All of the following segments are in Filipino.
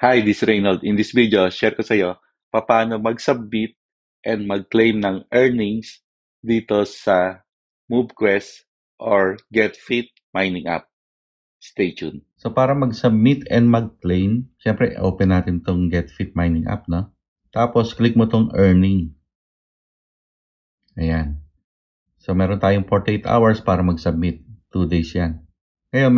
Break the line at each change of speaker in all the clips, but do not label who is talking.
Hi, this is Reynold. In this video, share ko sa iyo paano mag-submit and mag-claim ng earnings dito sa MoveQuest or GetFit mining app. Stay tuned. So para mag-submit and mag-claim, syempre open natin tong GetFit mining app, no? Tapos click mo tong earning. Ayan. So meron tayong 48 hours para mag-submit. 2 days yan. Ngayon,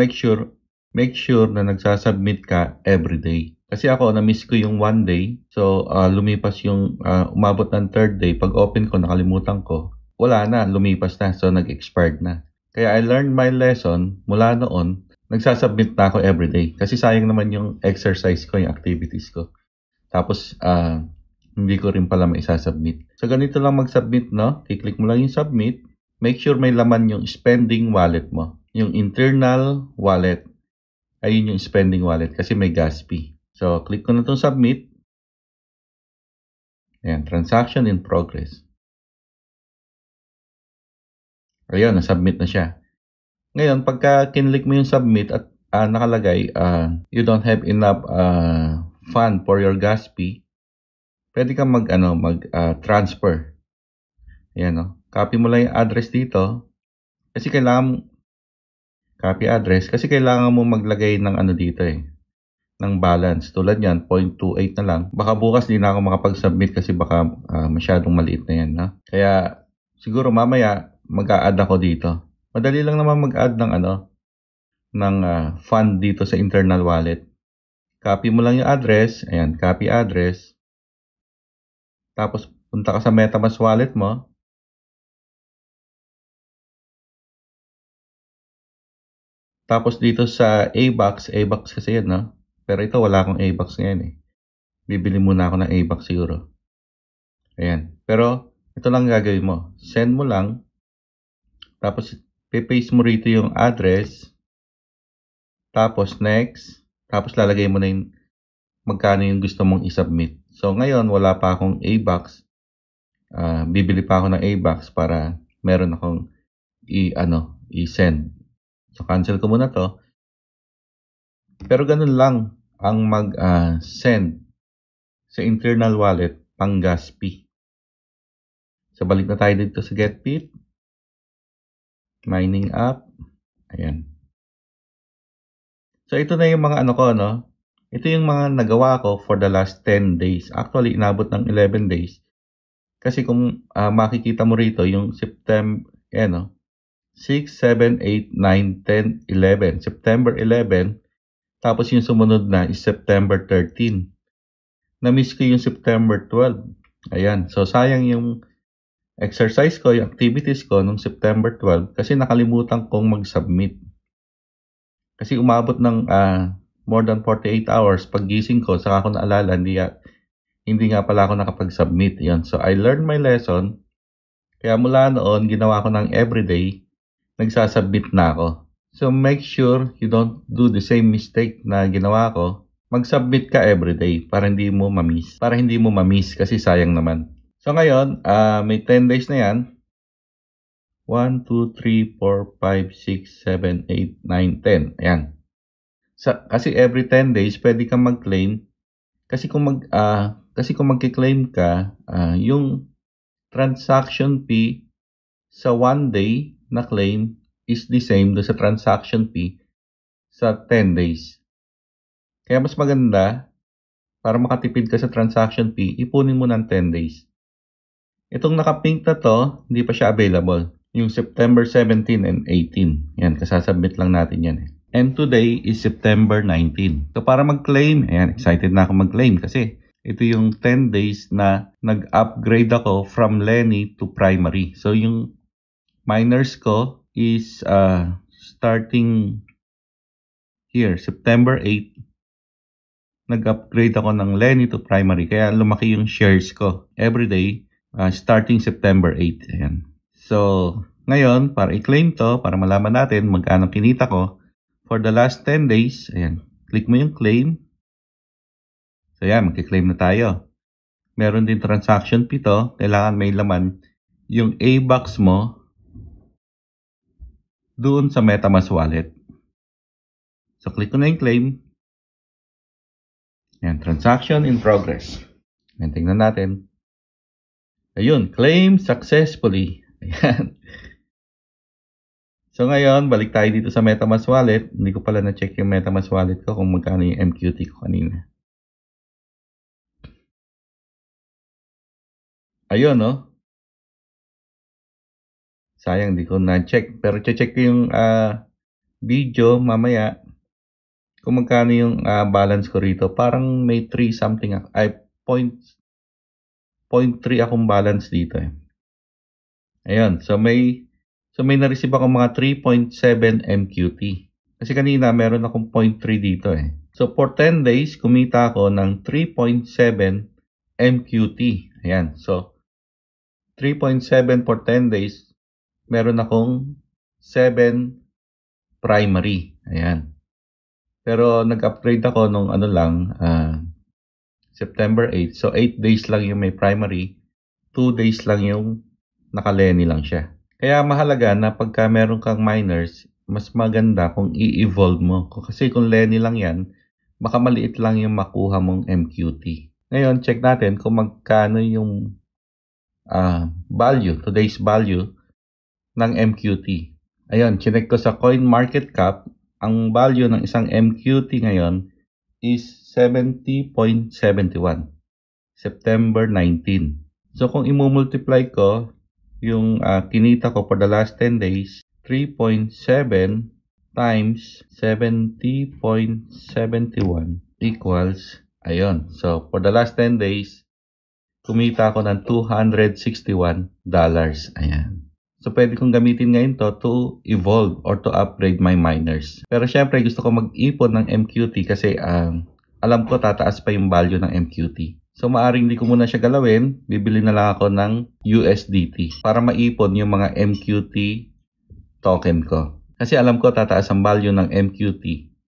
make sure na nagsasubmit ka every day. Kasi ako, na-miss ko yung 1 day. So, lumipas yung umabot ng 3rd day. Pag open ko, nakalimutan ko. Wala na, lumipas na. So, nag-expired na. Kaya I learned my lesson mula noon. Nagsasubmit na ako every day. Kasi sayang naman yung exercise ko, yung activities ko. Tapos, hindi ko rin pala maisasubmit. So, ganito lang mag-submit, no? I-click mo lang yung submit. Make sure may laman yung spending wallet mo. Yung internal wallet, ayun yung spending wallet kasi may gas fee. So, click ko na itong submit. Ayan, transaction in progress. Ayun, na-submit na siya. Ngayon, pagka kinlik mo yung submit at nakalagay, you don't have enough fund for your gas fee, pwede kang mag-transfer. Ayan, no? Copy mo lang yung address dito. Kasi kailangan copy address kasi kailangan mo maglagay ng dito ng balance. Tulad yan, 0.28 na lang. Baka bukas di na ako makapag-submit kasi baka masyadong maliit na yan. No? Kaya siguro mamaya mag-a-add ako dito. Madali lang naman mag-add ng fund dito sa internal wallet. Copy mo lang yung address. Ayan, copy address. Tapos punta ka sa MetaMask wallet mo. Tapos dito sa AVAX kasi yan, no? Pero ito wala akong AVAX ngayon Bibili muna ako ng AVAX siguro. Ayan. Pero ito lang gagawin mo. Send mo lang. Tapos paste mo rito yung address. Tapos next. Tapos lalagay mo na yung magkano yung gusto mong i-submit. So ngayon wala pa akong AVAX. Bibili pa ako ng AVAX para meron akong i-send. So cancel ko muna to. Pero ganun lang ang mag-send sa internal wallet pang gas fee. So balik na tayo dito sa GetFit. Mining app. Ayan. So ito na yung mga Ito yung mga nagawa ko for the last 10 days. Actually, inabot ng 11 days. Kasi kung makikita mo rito, yung September, 6, 7, 8, 9, 10, 11. September 11. Tapos yung sumunod na is September 13. Na-miss ko yung September 12. Ayan. So sayang yung exercise ko, yung activities ko nung September 12 kasi nakalimutan kong mag-submit. Kasi umabot ng more than 48 hours paggising ko, saka ako naalala, hindi nga pala ako nakapag-submit. Yan. So, I learned my lesson. Kaya mula noon, ginawa ko ng everyday, nagsasubmit na ako. So, make sure you don't do the same mistake na ginawa ko. Mag-submit ka everyday para hindi mo ma-miss. Para hindi mo ma-miss kasi sayang naman. So, ngayon, may 10 days na yan. 1, 2, 3, 4, 5, 6, 7, 8, 9, 10. Ayan. Kasi every 10 days, pwede kang mag-claim. Kasi kung magki-claim ka, yung transaction fee sa 1 day na claim is the same do sa transaction fee sa 10 days. Kaya mas maganda, para makatipid ka sa transaction fee, ipunin mo ng 10 days. Itong naka-pink na to, hindi pa siya available. Yung September 17 and 18. Yan, kasasubmit lang natin yan And today is September 19. So para mag-claim, ayan, excited na ako mag-claim kasi ito yung 10 days na nag-upgrade ako from Lenny to primary. So yung miners ko is starting here, September 8. Nag-upgrade ako ng Lenny to primary. Kaya lumaki yung shares ko every day starting September 8. Ayan. So ngayon, para i-claim to, para malaman natin magkano kinita ko, for the last 10 days, ayan, click mo yung claim. So ayan, magki-claim na tayo. Meron din transaction fee to. Kailangan may laman yung AVAX mo doon sa MetaMask wallet. So click ko na yung claim. Ayan, transaction in progress. Ayan, tingnan natin. Ayun, claim successfully. Ayan. So ngayon, balik tayo dito sa MetaMask wallet. Hindi ko pala na-check yung MetaMask wallet ko kung magkano yung MQT ko kanina. Ayun, no? Sayang, di ko na-check. Pero check ko yung video mamaya kung magkano yung balance ko rito. Parang may 3 something, ay 0.3 akong balance dito eh. Ayun, so may na-receive ako mga 3.7 MQT. Kasi kanina meron akong 0.3 dito eh. So for 10 days, kumita ako ng 3.7 MQT. Ayan, so 3.7 for 10 days, meron akong 7 primary. Ayan. Pero nag-upgrade ako nung September 8. So 8 days lang yung may primary, 2 days lang yung naka-Lenny lang siya. Kaya mahalaga na pagka meron kang miners, mas maganda kung i-evolve mo. Kasi kung Lenny lang yan, baka maliit lang yung makuha mong MQT. Ngayon, check natin kung magkano yung today's value ng MQT. Ayun, chinek ko sa CoinMarketCap, ang value ng isang MQT ngayon is 70.71. September 19. So kung i-multiply ko yung kinita ko for the last 10 days, 3.7 times 70.71 equals, ayun. So for the last 10 days, kumita ako ng $261. Ayan. So, pwede kong gamitin ngayon to evolve or to upgrade my miners. Pero syempre, gusto ko mag-ipon ng MQT kasi alam ko tataas pa yung value ng MQT. So, maaring di ko muna siya galawin. Bibili na lang ako ng USDT para maipon yung mga MQT token ko. Kasi alam ko tataas ang value ng MQT